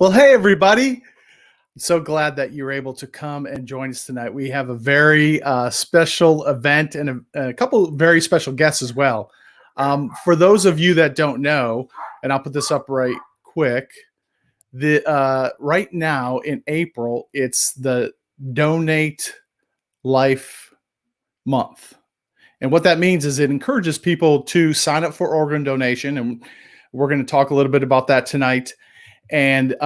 Well, hey, everybody. I'm so glad that you're able to come and join us tonight. We have a very special event and a couple of very special guests as well. For those of you that don't know, and I'll put this up right quick, right now in April, it's the Donate Life Month. And what that means is it encourages people to sign up for organ donation, and we're going to talk a little bit about that tonight. And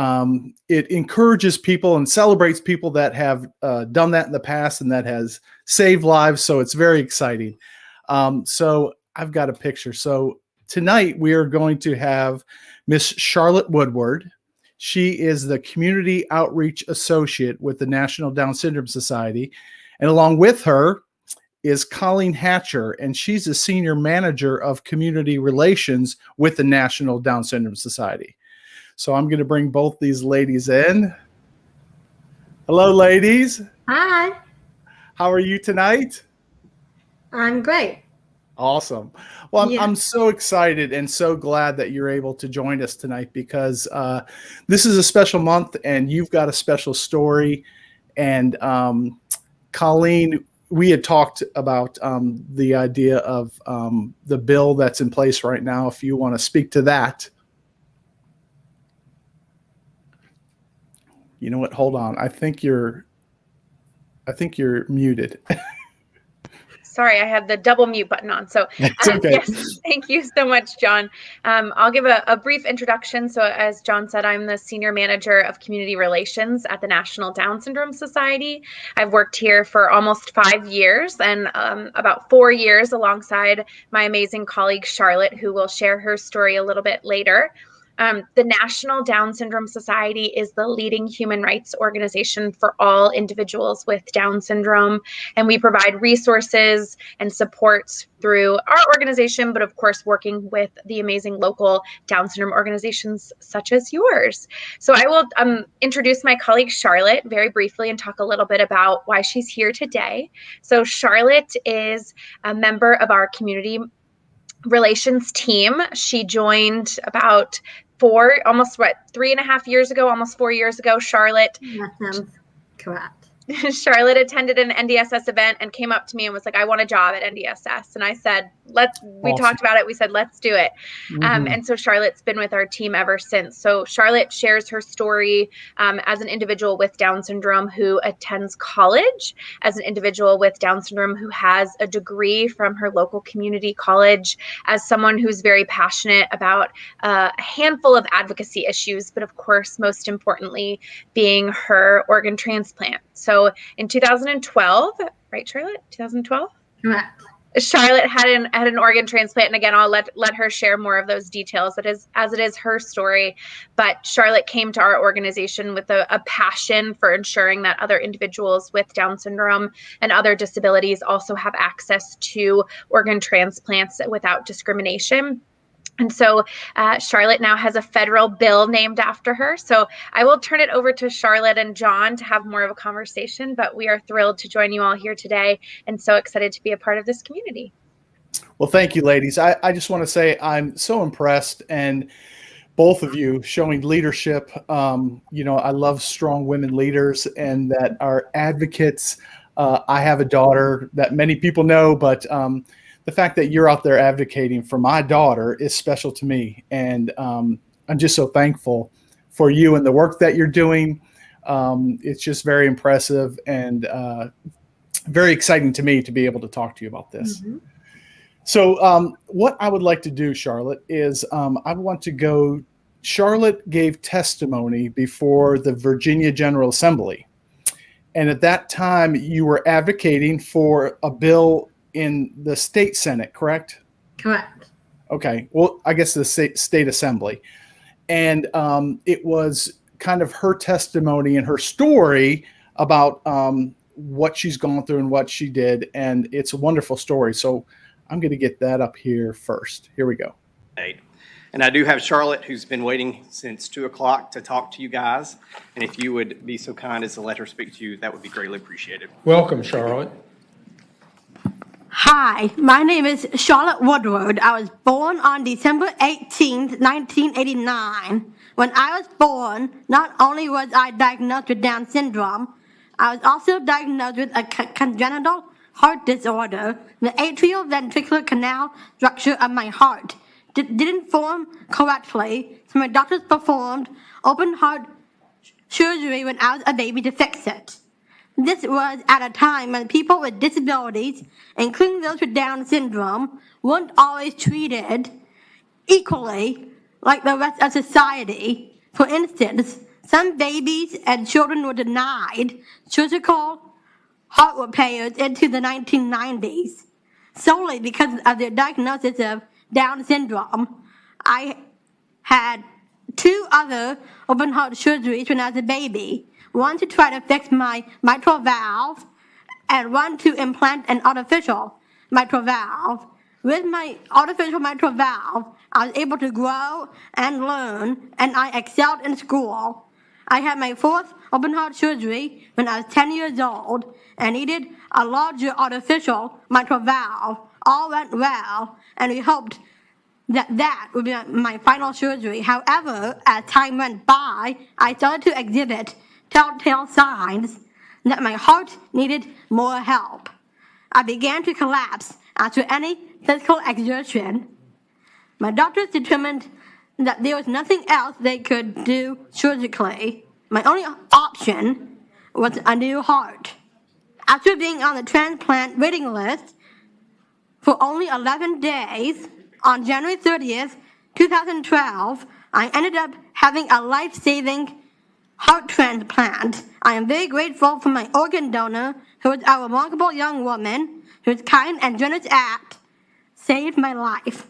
it encourages people and celebrates people that have done that in the past and that has saved lives. So it's very exciting. So I've got a picture. So tonight we are going to have Miss Charlotte Woodward. She is the Community Outreach Associate with the National Down Syndrome Society. And along with her is Colleen Hatcher, and she's the Senior Manager of Community Relations with the National Down Syndrome Society. So I'm going to bring both these ladies in. Hello, ladies. Hi. How are you tonight? I'm great. Awesome. Well, I'm so excited and so glad that you're able to join us tonight because this is a special month and you've got a special story. And Colleen, we had talked about the idea of the bill that's in place right now. If you want to speak to that. You know what? Hold on. I think you're muted. Sorry, I had the double mute button on. So okay. Yes, thank you so much, John. I'll give a brief introduction. So as John said, I'm the Senior Manager of Community Relations at the National Down Syndrome Society. I've worked here for almost 5 years and about 4 years alongside my amazing colleague, Charlotte, who will share her story a little bit later. The National Down Syndrome Society is the leading human rights organization for all individuals with Down syndrome, and we provide resources and support through our organization, but of course working with the amazing local Down syndrome organizations such as yours. So I will introduce my colleague Charlotte very briefly and talk a little bit about why she's here today. So Charlotte is a member of our community relations team. She joined about 3.5 years ago, almost 4 years ago. Charlotte. That sounds correct. Charlotte attended an NDSS event and came up to me and was like, I want a job at NDSS. And I said, we talked about it. We said, let's do it. And so Charlotte's been with our team ever since. So Charlotte shares her story as an individual with Down syndrome who attends college, as an individual with Down syndrome who has a degree from her local community college, as someone who's very passionate about a handful of advocacy issues, but of course, most importantly, being her organ transplant. So in 2012, right, Charlotte? 2012? Correct. Charlotte had an organ transplant, and again, I'll let her share more of those details. As it is her story, but Charlotte came to our organization with a passion for ensuring that other individuals with Down syndrome and other disabilities also have access to organ transplants without discrimination. And so Charlotte now has a federal bill named after her. So I will turn it over to Charlotte and John to have more of a conversation, but we are thrilled to join you all here today and so excited to be a part of this community. Well, thank you, ladies. I just want to say I'm so impressed, and both of you showing leadership. I love strong women leaders and that are advocates. I have a daughter that many people know, but the fact that you're out there advocating for my daughter is special to me. And I'm just so thankful for you and the work that you're doing. It's just very impressive and very exciting to me to be able to talk to you about this. Mm-hmm. So what I would like to do, Charlotte, is Charlotte gave testimony before the Virginia General Assembly. And at that time, you were advocating for a bill in the state Senate, correct? Correct. Okay. Well, I guess the state assembly. And it was kind of her testimony and her story about what she's gone through and what she did. And it's a wonderful story. So I'm going to get that up here first. Here we go. And I do have Charlotte, who's been waiting since 2 o'clock to talk to you guys. And if you would be so kind as to let her speak to you, that would be greatly appreciated. Welcome, Charlotte. Hi, my name is Charlotte Woodward. I was born on December 18th, 1989. When I was born, not only was I diagnosed with Down syndrome, I was also diagnosed with a congenital heart disorder. The atrioventricular canal structure of my heart didn't form correctly, so my doctors performed open heart surgery when I was a baby to fix it. This was at a time when people with disabilities, including those with Down syndrome, weren't always treated equally like the rest of society. For instance, some babies and children were denied surgical heart repairs into the 1990s solely because of their diagnosis of Down syndrome. I had 2 other open heart surgeries when I was a baby. One to try to fix my mitral valve and one to implant an artificial mitral valve. With my artificial mitral valve, I was able to grow and learn, and I excelled in school. I had my 4th open heart surgery when I was 10 years old and needed a larger artificial mitral valve. All went well, and we hoped that would be my final surgery. However, as time went by, I started to exhibit telltale signs that my heart needed more help. I began to collapse after any physical exertion. My doctors determined that there was nothing else they could do surgically. My only option was a new heart. After being on the transplant waiting list for only 11 days, on January 30th, 2012, I ended up having a life-saving heart transplant. I am very grateful for my organ donor, who was a remarkable young woman whose kind and generous act saved my life.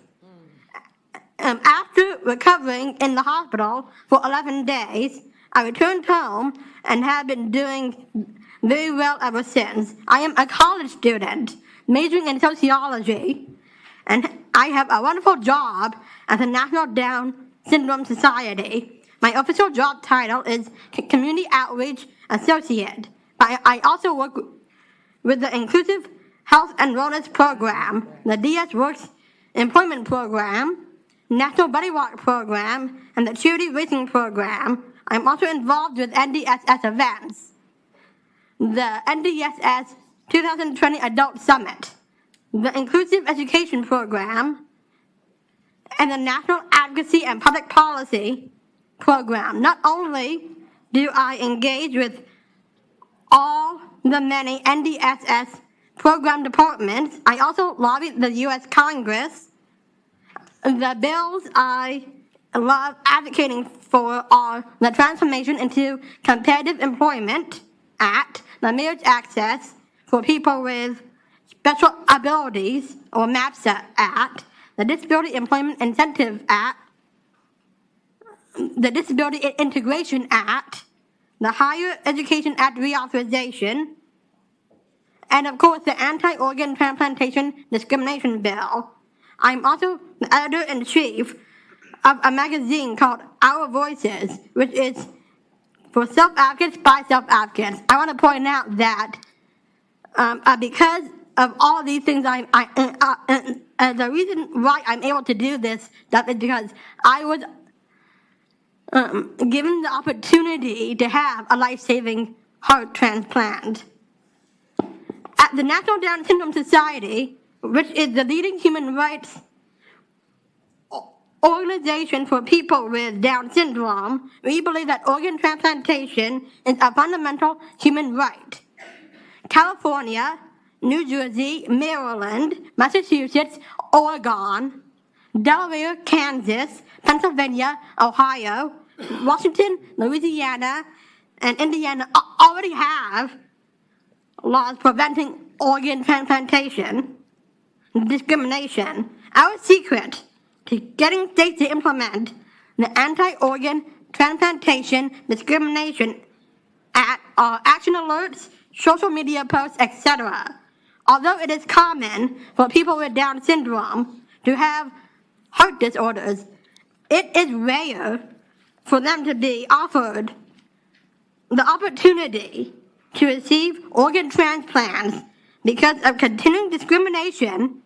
After recovering in the hospital for 11 days, I returned home and have been doing very well ever since. I am a college student majoring in sociology, and I have a wonderful job at the National Down Syndrome Society. My official job title is Community Outreach Associate, but I also work with the Inclusive Health and Wellness Program, the DS Works Employment Program, National Buddy Walk Program, and the Charity Racing Program. I'm also involved with NDSS events, the NDSS 2020 Adult Summit, the Inclusive Education Program, and the National Advocacy and Public Policy Program. Not only do I engage with all the many NDSS program departments, I also lobby the U.S. Congress. The bills I love advocating for are the Transformation into Competitive Employment Act, the Marriage Access for People with Special Abilities, or MAPSA Act, the Disability Employment Incentive Act, the Disability Integration Act, the Higher Education Act Reauthorization, and of course the Anti-Organ Transplantation Discrimination Bill. I'm also the editor-in-chief of a magazine called Our Voices, which is for self-advocates by self-advocates. I want to point out that because of all these things, the reason why I'm able to do this stuff is because I was given the opportunity to have a life-saving heart transplant. At the National Down Syndrome Society, which is the leading human rights organization for people with Down syndrome, we believe that organ transplantation is a fundamental human right. California, New Jersey, Maryland, Massachusetts, Oregon, Delaware, Kansas, Pennsylvania, Ohio, Washington, Louisiana, and Indiana already have laws preventing organ transplantation discrimination. Our secret to getting states to implement the Anti-Organ Transplantation Discrimination Act are action alerts, social media posts, etc. Although it is common for people with Down syndrome to have heart disorders, it is rare for them to be offered the opportunity to receive organ transplants because of continuing discrimination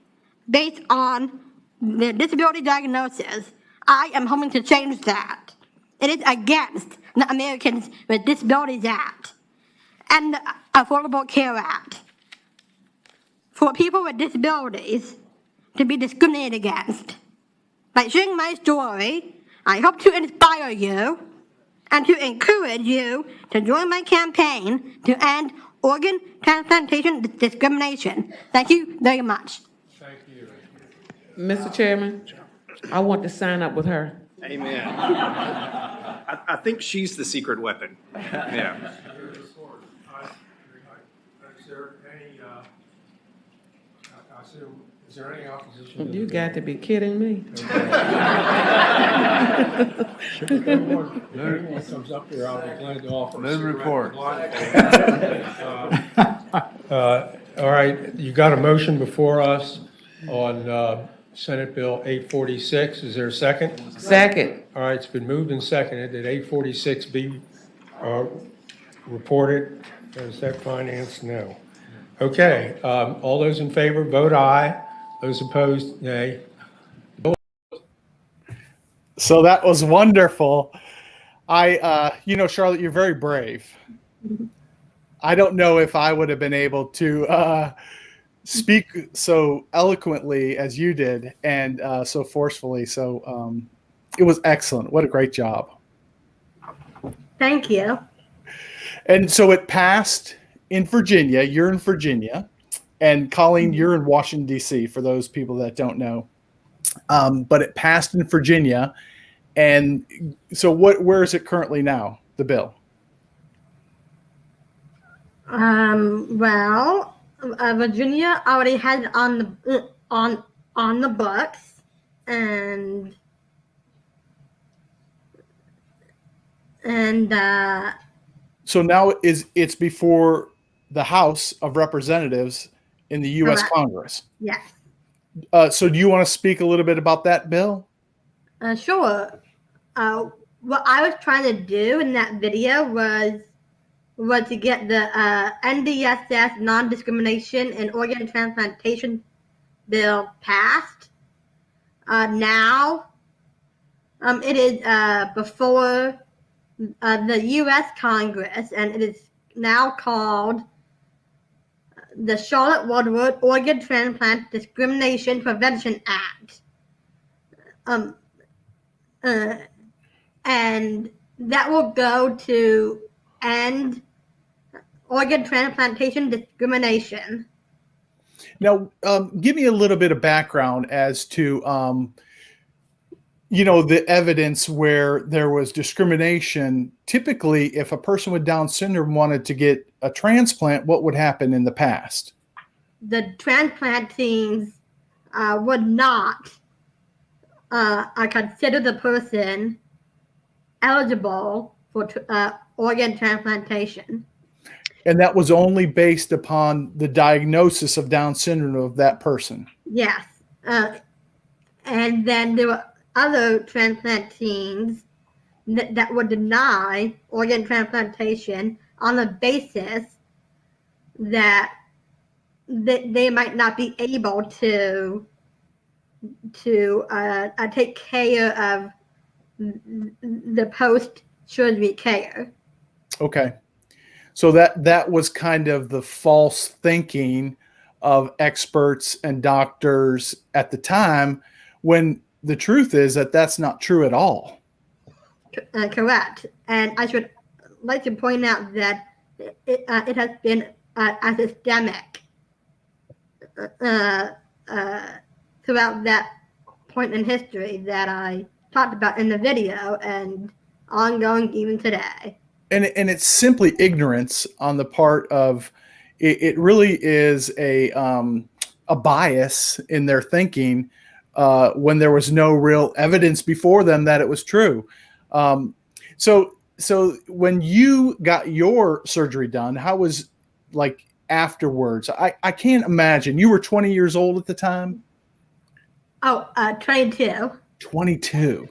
based on their disability diagnosis. I am hoping to change that. It is against the Americans with Disabilities Act and the Affordable Care Act for people with disabilities to be discriminated against. By sharing my story, I hope to inspire you and to encourage you to join my campaign to end organ transplantation discrimination. Thank you very much. Thank you. Mr. Chairman, I want to sign up with her. Amen. I think she's the secret weapon. Yeah. Is there any opposition? You got to be kidding me. If anyone comes up here, I'll be glad to offer. Move report. All right, you got a motion before us on Senate Bill 846. Is there a second? Second. All right, it's been moved and seconded that 846 be reported. Is that finance? No. Okay, all those in favor, vote aye. Those opposed, nay. So that was wonderful. Charlotte, you're very brave. I don't know if I would have been able to speak so eloquently as you did and so forcefully. So it was excellent. What a great job. Thank you. And so it passed in Virginia. You're in Virginia. And Colleen, you're in Washington, D.C., for those people that don't know. But it passed in Virginia. And so where is it currently now, the bill? Virginia already has it on the books, and So now it's before the House of Representatives in the U.S. Correct. Congress. yes. So do you want to speak a little bit about that bill? Sure. What I was trying to do in that video was to get the NDSS non-discrimination and organ transplantation bill passed. Now, it is before the U.S. Congress, and it is now called the Charlotte Woodward Organ Transplant Discrimination Prevention Act. And that will go to end organ transplantation discrimination. Now, give me a little bit of background as to, the evidence where there was discrimination. Typically, if a person with Down syndrome wanted to get a transplant, what would happen in the past? The transplant teams would not consider the person eligible for organ transplantation. And that was only based upon the diagnosis of Down syndrome of that person. Yes. And then there were other transplant teams that would deny organ transplantation on the basis that they might not be able to take care of the post-surgery care. Okay. So that was kind of the false thinking of experts and doctors at the time, when the truth is that that's not true at all. Correct. And I should like to point out that it has been a systemic throughout that point in history that I talked about in the video, and ongoing even today. And it's simply ignorance on the part of it. Really is a bias in their thinking when there was no real evidence before them that it was true. So when you got your surgery done, how was like afterwards? I can't imagine. You were 20 years old at the time? 22. 22.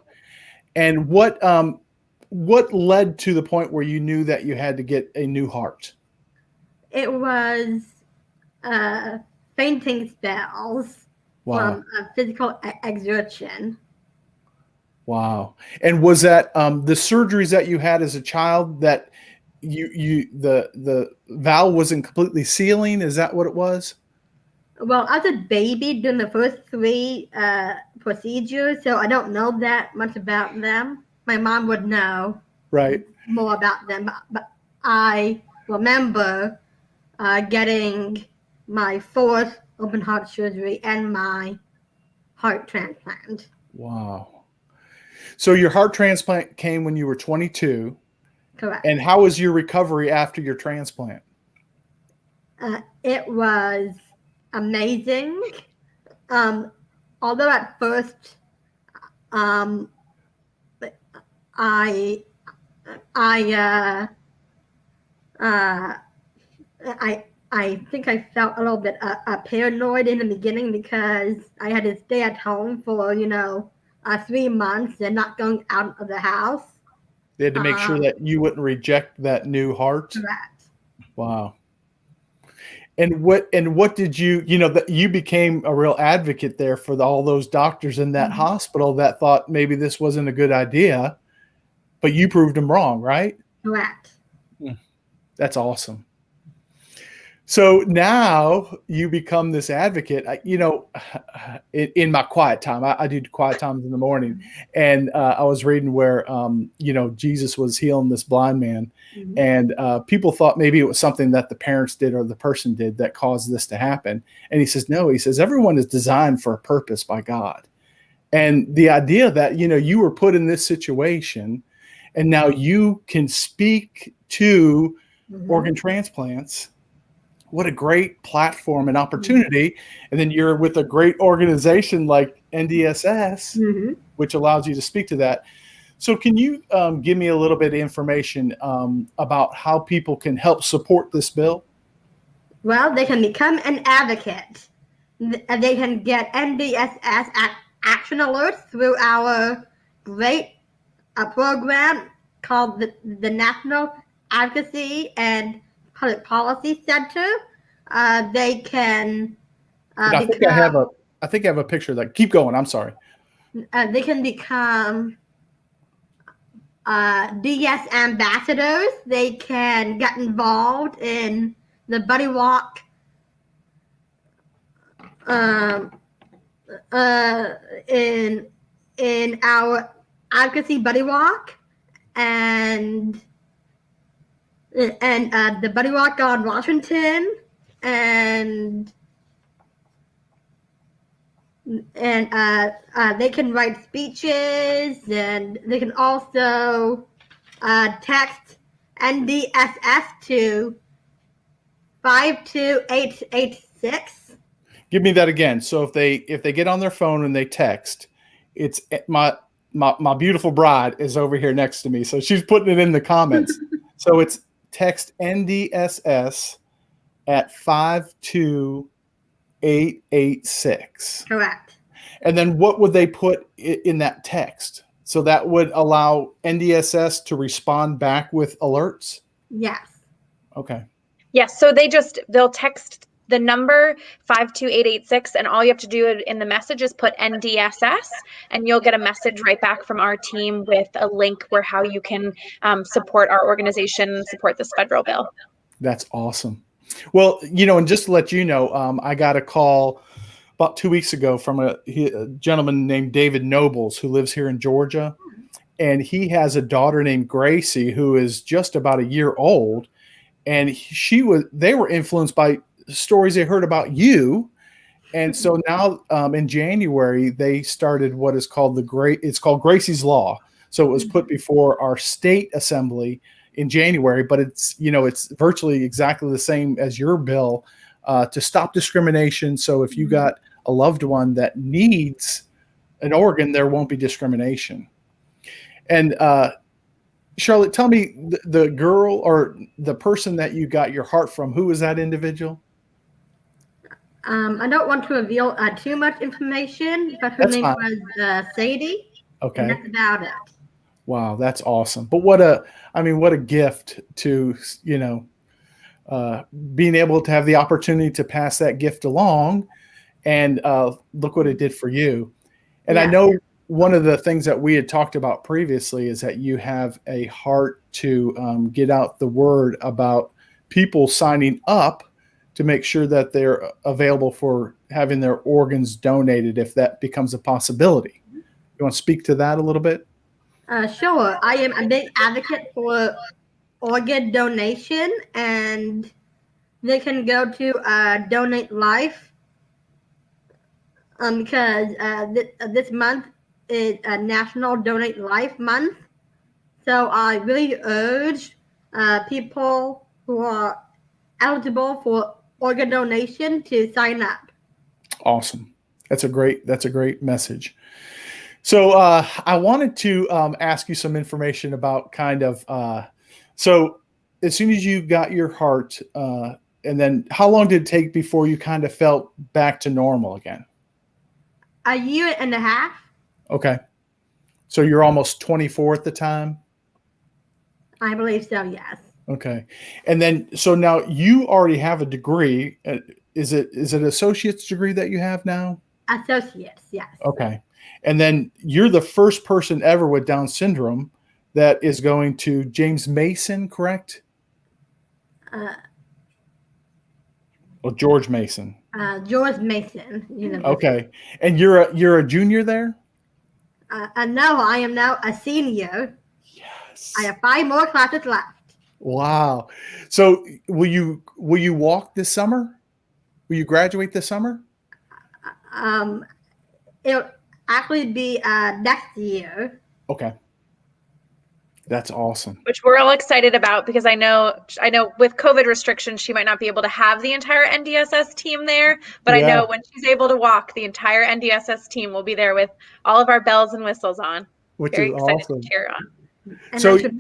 And what led to the point where you knew that you had to get a new heart? It was fainting spells Wow. from physical exertion. Wow. And was that the surgeries that you had as a child that the valve wasn't completely sealing? Is that what it was? Well, I was a baby during the first three procedures, so I don't know that much about them. My mom would know Right. more about them, but I remember getting my fourth open heart surgery and my heart transplant. Wow. So your heart transplant came when you were 22. Correct. And how was your recovery after your transplant? It was amazing. Although at first, I think I felt a little bit paranoid in the beginning because I had to stay at home for 3 months and not going out of the house. They had to make sure that you wouldn't reject that new heart. Correct. Wow. And what did that you became a real advocate there for all those doctors in that hospital that thought maybe this wasn't a good idea, but you proved them wrong, right? Correct. That's awesome. So now you become this advocate. In my quiet time, I do quiet times in the morning, and I was reading where Jesus was healing this blind man, and people thought maybe it was something that the parents did or the person did that caused this to happen. And he says, no. He says everyone is designed for a purpose by God, and the idea that you were put in this situation, and now you can speak to organ transplants. What a great platform and opportunity. And then you're with a great organization like NDSS, which allows you to speak to that. So can you give me a little bit of information about how people can help support this bill? Well, they can become an advocate. They can get NDSS action alerts through our great program called the National Advocacy and Public Policy Center. They can. I think I have a picture of that. Keep going. I'm sorry. They can become DS ambassadors. They can get involved in the Buddy Walk. In our advocacy Buddy Walk and the Buddy Walk on Washington, and they can write speeches, and they can also text NDSS to 52886. Give me that again. So if they get on their phone and they text, it's my beautiful bride is over here next to me, so she's putting it in the comments. So it's text NDSS at 52886. Correct. And then what would they put in that text? So that would allow NDSS to respond back with alerts? Yes. Okay. Yes. So they'll text the number 52886, and all you have to do in the message is put NDSS, and you'll get a message right back from our team with a link where how you can support our organization, support this federal bill. That's awesome. Well, and just to let you know, I got a call about 2 weeks ago from a gentleman named David Nobles who lives here in Georgia, and he has a daughter named Gracie who is just about a year old, and they were influenced by stories they heard about you. And so now in January, they started what is called it's called Gracie's Law. So it was put before our state assembly in January, but it's virtually exactly the same as your bill to stop discrimination. So if you got a loved one that needs an organ, there won't be discrimination. And Charlotte, tell me the girl or the person that you got your heart from, who was that individual? I don't want to reveal too much information, but her name was Sadie. Okay. And that's about it. Wow, that's awesome. But what a gift to, being able to have the opportunity to pass that gift along, and look what it did for you. And yeah. one of the things that we had talked about previously is that you have a heart to get out the word about people signing up to make sure that they're available for having their organs donated if that becomes a possibility. You want to speak to that a little bit? Sure. I am a big advocate for organ donation, and they can go to Donate Life because this month is a National Donate Life Month. So I really urge people who are eligible for organ donation to sign up. Awesome. That's a great message. So I wanted to ask you some information about kind of, so as soon as you got your heart, and then how long did it take before you kind of felt back to normal again? A year and a half. Okay. So you're almost 24 at the time? I believe so, yes. Okay. And then, so now you already have a degree. Is it an associate's degree that you have now? Associates, yes. Okay. And then you're the first person ever with Down syndrome that is going to James Mason, correct? Well, George Mason. George Mason University. Okay. And you're a junior there? No, I am now a senior. Yes. I have 5 more classes left. Wow. So will you walk this summer? Will you graduate this summer? It'll actually be next year. Okay. That's awesome. Which we're all excited about because I know with COVID restrictions, she might not be able to have the entire NDSS team there, but I know when she's able to walk, the entire NDSS team will be there with all of our bells and whistles on. Which Very is excited awesome. to cheer on. And So- I should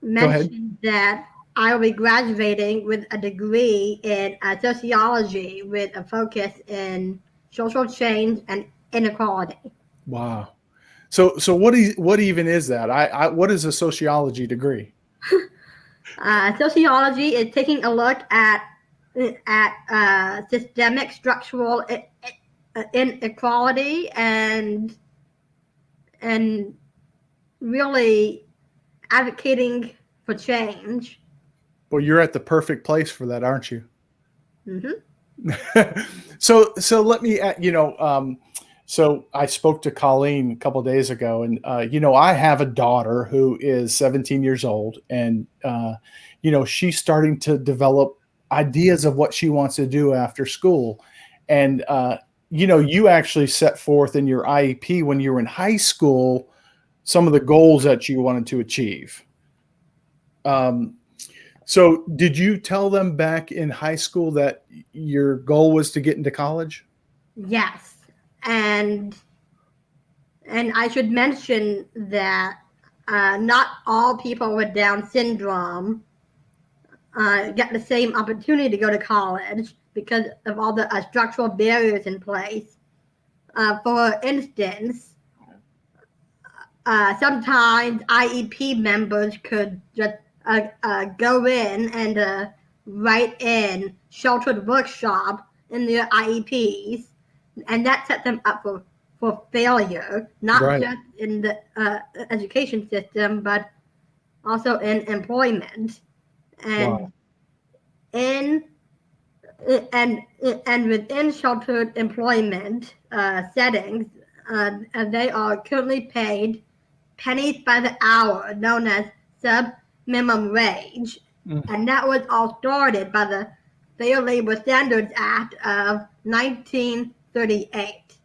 mention that I will be graduating with a degree in sociology with a focus in social change and inequality. Wow. So what even is that? What is a sociology degree? Sociology is taking a look at systemic structural inequality and really advocating for change. Well, you're at the perfect place for that, aren't you? Mm-hmm. So let me, so I spoke to Colleen a couple of days ago, and I have a daughter who is 17 years old, and she's starting to develop ideas of what she wants to do after school, and you actually set forth in your IEP when you were in high school some of the goals that you wanted to achieve. So did you tell them back in high school that your goal was to get into college? Yes. And I should mention that not all people with Down syndrome get the same opportunity to go to college because of all the structural barriers in place. For instance, sometimes IEP members could just go in and write in sheltered workshop in their IEPs, and that sets them up for failure, not Right. just in the education system, but also in employment. And Wow. and within sheltered employment settings, they are currently paid pennies by the hour, known as sub-minimum wage. And that was all started by the Fair Labor Standards Act of 1938.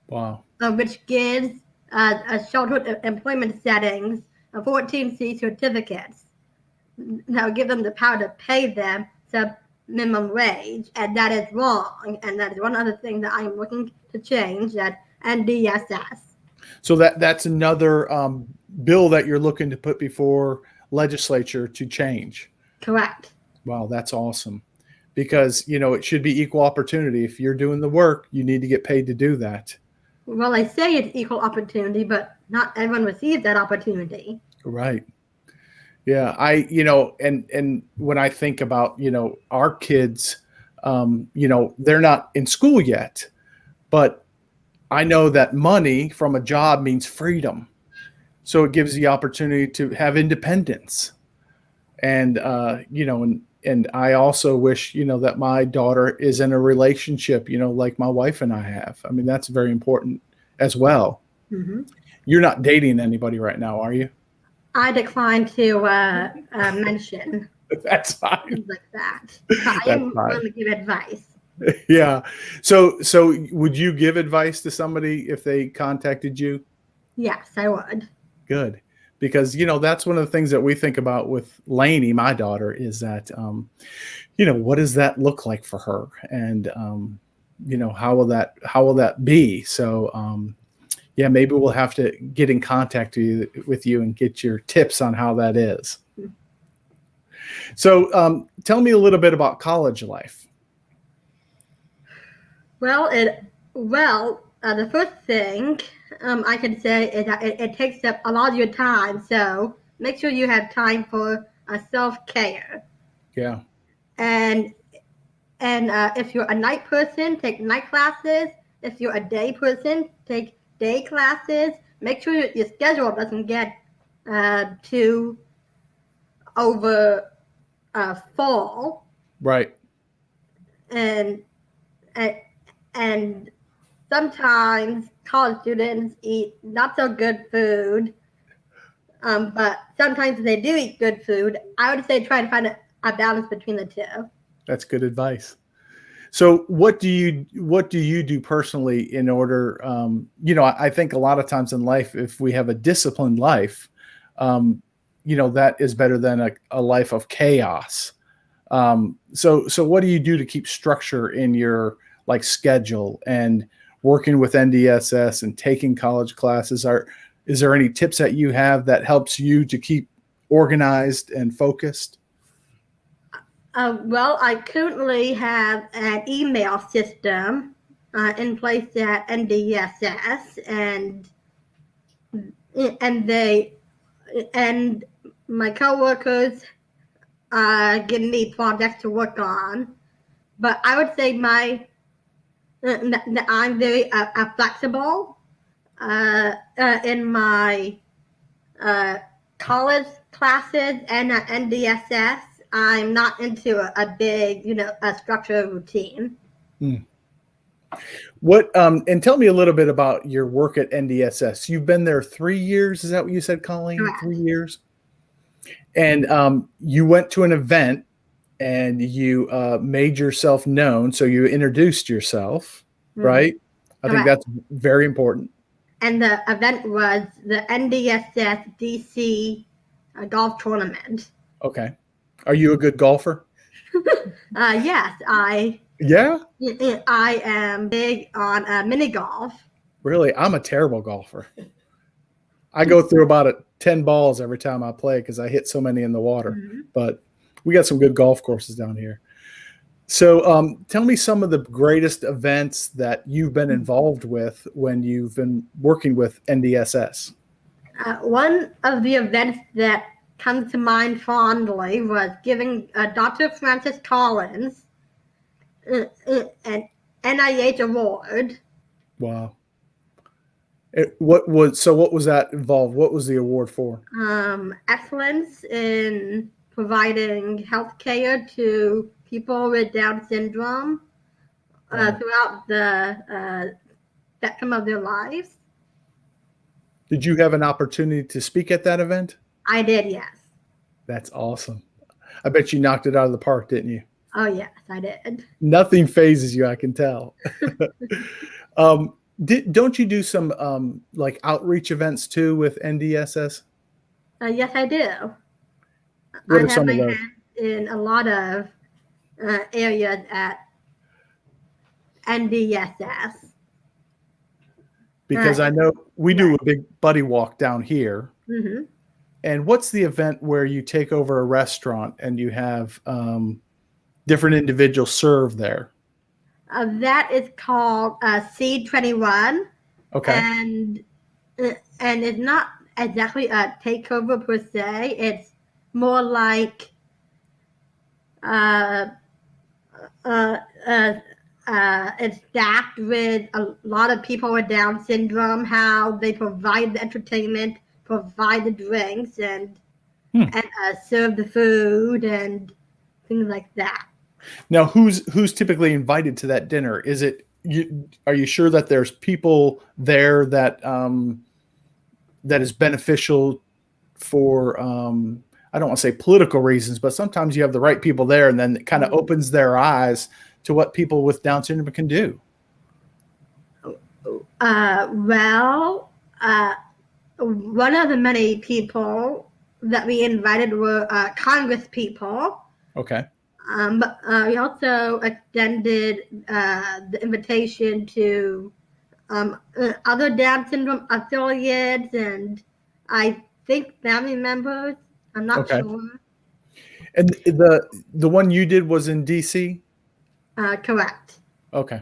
Wow. Which gives sheltered employment settings 14C certificates. Now give them the power to pay them sub-minimum wage, and that is wrong. And that is one other thing that I am looking to change at NDSS. So that's another bill that you're looking to put before legislature to change. Correct. Wow, that's awesome. Because, it should be equal opportunity. If you're doing the work, you need to get paid to do that. Well, I say it's equal opportunity, but not everyone receives that opportunity. Right. Yeah. And when I think about, our kids, they're not in school yet, but I know that money from a job means freedom. So it gives the opportunity to have independence. And, and I also wish, that my daughter is in a relationship, like my wife and I have. I mean, that's very important as well. Mm-hmm. You're not dating anybody right now, are you? I decline to mention That's fine. things like that. But I That's am fine. willing to give advice. Yeah. So would you give advice to somebody if they contacted you? Yes, I would. Good. Because, that's one of the things that we think about with Lainey, my daughter, is that, what does that look like for her? And, how will that be? So, yeah, maybe we'll have to get in contact with you and get your tips on how that is. So, tell me a little bit about college life. Well, the first thing I can say is that it takes up a lot of your time. So make sure you have time for self-care. Yeah. And if you're a night person, take night classes. If you're a day person, take day classes. Make sure your schedule doesn't get too over full. Right. And sometimes college students eat not so good food, but sometimes they do eat good food. I would say try to find a balance between the two. That's good advice. So what do you do personally in order, I think a lot of times in life, if we have a disciplined life, that is better than a life of chaos. So what do you do to keep structure in your schedule and working with NDSS and taking college classes? Is there any tips that you have that helps you to keep organized and focused? Well, I currently have an email system in place at NDSS, and my coworkers give me projects to work on. But I would say that I'm very flexible in my college classes and at NDSS. I'm not into a big, a structured routine. What and tell me a little bit about your work at NDSS. You've been there 3 years. Is that what you said, Colleen? Correct. 3 years. And you went to an event and you made yourself known. So you introduced yourself, right? I think that's very important. And the event was the NDSS DC golf tournament. Okay. Are you a good golfer? Yes, Yeah. I am big on mini golf. Really? I'm a terrible golfer. I go through about 10 balls every time I play because I hit so many in the water. Mm-hmm. But we got some good golf courses down here. So tell me some of the greatest events that you've been involved with when you've been working with NDSS. One of the events that comes to mind fondly was giving Dr. Francis Collins an NIH award. Wow. What was that involved? What was the award for? Excellence in providing health care to people with Down syndrome throughout the spectrum of their lives. Did you have an opportunity to speak at that event? I did, yes. That's awesome. I bet you knocked it out of the park, didn't you? Oh, yes, I did. Nothing phases you, I can tell. Don't you do some outreach events too with NDSS? Yes, I do. What are I some have of my those? hand in a lot of areas at NDSS. Because I know we do a big buddy walk down here. Mm-hmm. And what's the event where you take over a restaurant and you have different individuals serve there? That is called C21. Okay. And it's not exactly a takeover per se. It's more like it's staffed with a lot of people with Down syndrome. How they provide the entertainment, provide the drinks, and serve the food and things like that. Now, who's typically invited to that dinner? Is it you? Are you sure that there's people there that that is beneficial for I don't want to say political reasons, but sometimes you have the right people there, and then it kind of opens their eyes to what people with Down syndrome can do. One of the many people that we invited were Congress people. Okay. But we also extended the invitation to other Down syndrome affiliates and I think family members. I'm not sure. And the one you did was in DC? Correct. Okay.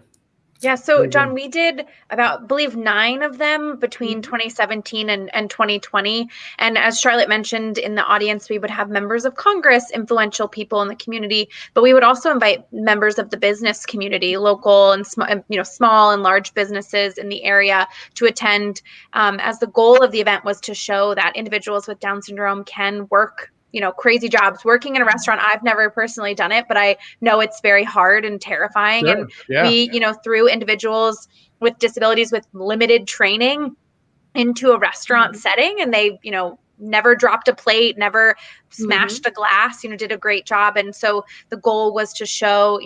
Yeah, so John, we did about, I believe, 9 of them between 2017 and 2020. And as Charlotte mentioned in the audience, we would have members of Congress, influential people in the community, but we would also invite members of the business community, local and small and large businesses in the area to attend, as the goal of the event was to show that individuals with Down syndrome can work crazy jobs. Working in a restaurant, I've never personally done it, but I know it's very hard and terrifying. Sure. And Yeah. we, threw individuals with disabilities with limited training into a restaurant setting, and they, never dropped a plate, never smashed a glass, did a great job. And so the goal was to show,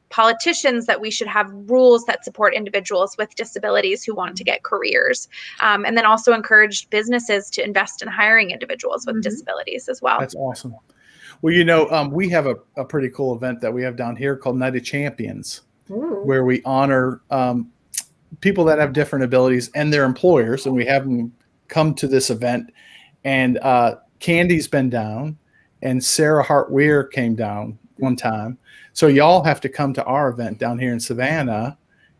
politicians that we should have rules that support individuals with disabilities who want to get careers. And then also encouraged businesses to invest in hiring individuals with disabilities as well. That's awesome. Well, we have a pretty cool event that we have down here called Night of Champions, where we honor people that have different abilities and their employers, and we have them come to this event. And Candy's been down, and Sarah Hart-Weir came down one time. So y'all have to come to our event down here in Savannah,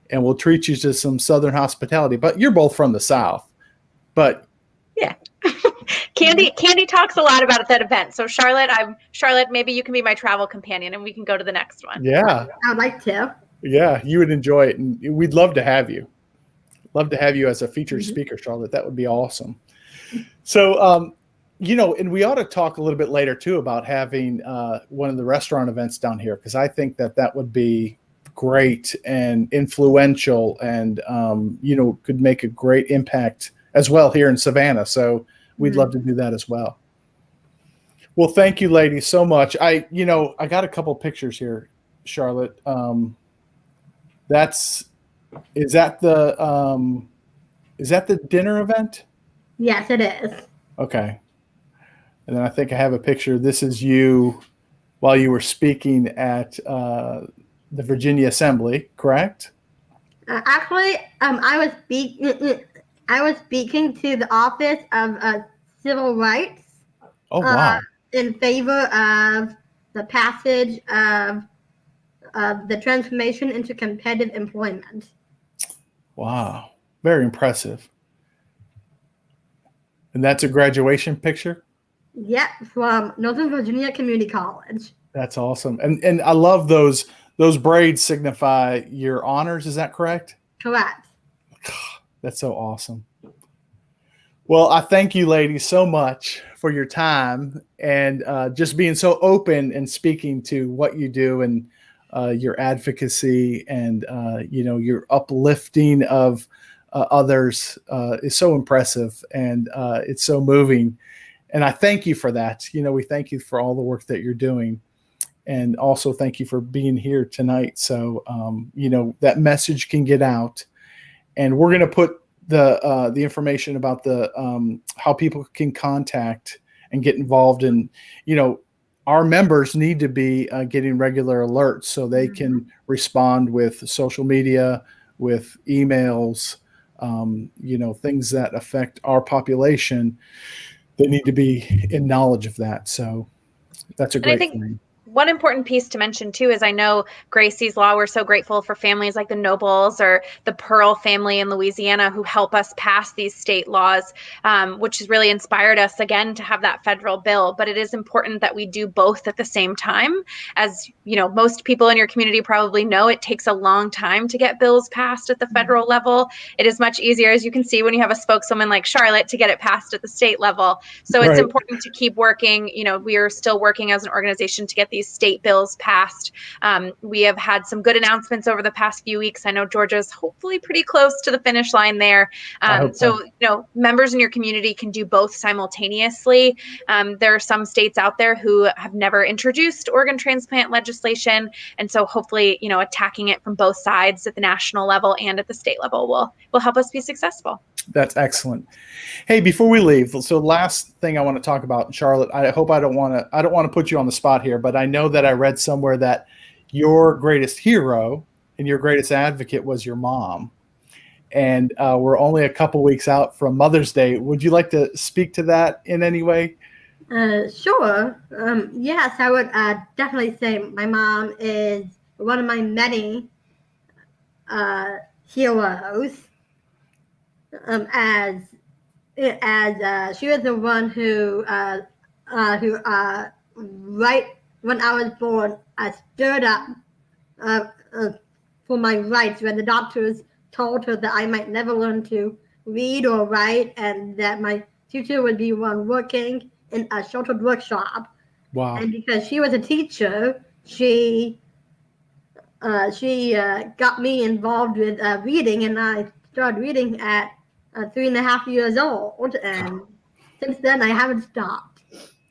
and we'll treat you to some Southern hospitality. But you're both from the South. But yeah, Candy talks a lot about that event. So Charlotte, maybe you can be my travel companion, and we can go to the next one. Yeah, I'd like to. Yeah, you would enjoy it, and we'd love to have you. Love to have you as a featured speaker, Charlotte. That would be awesome. So, and we ought to talk a little bit later too about having one of the restaurant events down here, because I think that would be great and influential, and could make a great impact as well here in Savannah. So we'd love to do that as well. Well, thank you, ladies, so much. I got a couple pictures here, Charlotte. Is that the dinner event? Yes, it is. Okay. And then I think I have a picture. This is you while you were speaking at the Virginia Assembly, correct? Actually, I was speaking to the Office of Civil Rights. Oh, wow. In favor of the passage of the transformation into competitive employment. Wow. Very impressive. And that's a graduation picture? Yep, from Northern Virginia Community College. That's awesome. And I love those braids signify your honors. Is that correct? Correct. That's so awesome. Well, I thank you, ladies, so much for your time and just being so open and speaking to what you do and your advocacy and, your uplifting of others is so impressive, and it's so moving. And I thank you for that. We thank you for all the work that you're doing, and also thank you for being here tonight. So, that message can get out, and we're going to put the information about the how people can contact and get involved. And, our members need to be getting regular alerts so they can respond with social media, with emails, things that affect our population. They need to be in knowledge of that. So that's a great thing. one important piece to mention too is I know Gracie's Law, we're so grateful for families like the Nobles or the Pearl family in Louisiana who help us pass these state laws, which has really inspired us again to have that federal bill. But it is important that we do both at the same time. As you know, most people in your community probably know, it takes a long time to get bills passed at the federal level. It is much easier, as you can see, when you have a spokeswoman like Charlotte, to get it passed at the state level. So it's important to keep working. You know, we are still working as an organization to get these state bills passed. We have had some good announcements over the past few weeks. I know Georgia's hopefully pretty close to the finish line there. So, you know, members in your community can do both simultaneously. There are some states out there who have never introduced organ transplant legislation. And so hopefully, you know, attacking it from both sides at the national level and at the state level will help us be successful. That's excellent. Hey, before we leave, so last thing I want to talk about, Charlotte, I hope I don't want to put you on the spot here, but I know that I read somewhere that your greatest hero and your greatest advocate was your mom. And we're only a couple weeks out from Mother's Day. Would you like to speak to that in any way? Sure. Yes, I would definitely say my mom is one of my many heroes. As she was the one who right when I was born, stood up for my rights when the doctors told her that I might never learn to read or write, and that my future would be one working in a sheltered workshop. Wow! And because she was a teacher, she got me involved with reading, and I started reading at 3.5 years old, and since then I haven't stopped.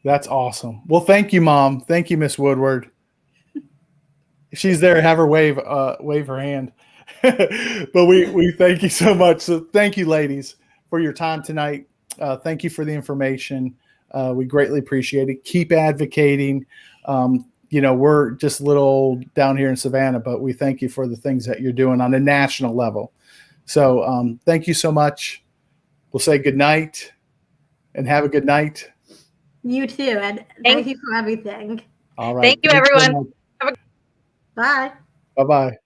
That's awesome. Well, thank you, Mom. Thank you, Miss Woodward. If she's there, have her wave her hand. But we thank you so much. So thank you, ladies, for your time tonight. Thank you for the information. We greatly appreciate it. Keep advocating. You know, we're just little down here in Savannah, but we thank you for the things that you're doing on a national level. So thank you so much. We'll say good night and have a good night. You too, and thank you for everything. All right. Thank you, everyone. Bye. Bye-bye.